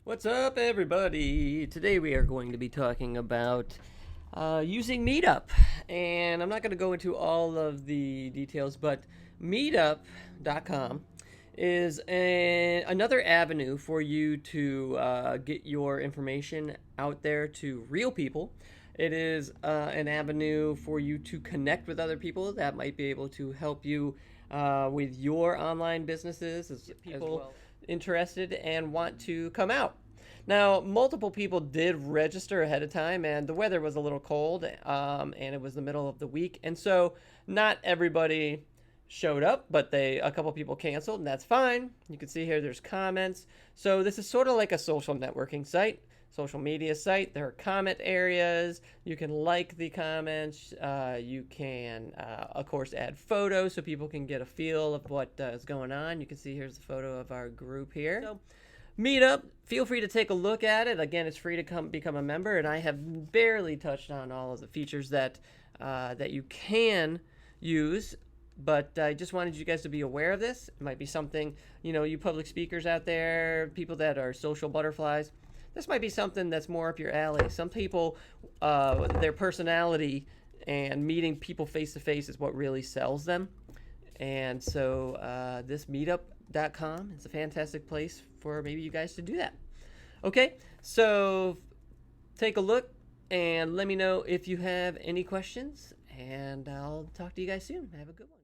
What's up, everybody? Today we are going to be talking about using Meetup. And I'm not going to go into all of the details, but Meetup.com is another avenue for you to get your information out there to real people. It is an avenue for you to connect with other people that might be able to help you with your online businesses as people interested and want to come out. Now, multiple people did register ahead of time, and the weather was a little cold, and it was the middle of the week, and so not everybody showed up, but a couple people canceled, and that's fine. You can see here there's comments. So this is sort of like a social networking site, social media site. There are comment areas. You can like the comments. You can, of course, add photos so people can get a feel of what is going on. You can see here's the photo of our group here. So, Meetup, feel free to take a look at it. Again, it's free to become a member, and I have barely touched on all of the features that you can use. But I just wanted you guys to be aware of this. It might be something, you public speakers out there, people that are social butterflies. This might be something that's more up your alley. Some people, their personality and meeting people face to face is what really sells them. And so this Meetup.com is a fantastic place for maybe you guys to do that. Okay, so take a look and let me know if you have any questions, and I'll talk to you guys soon. Have a good one.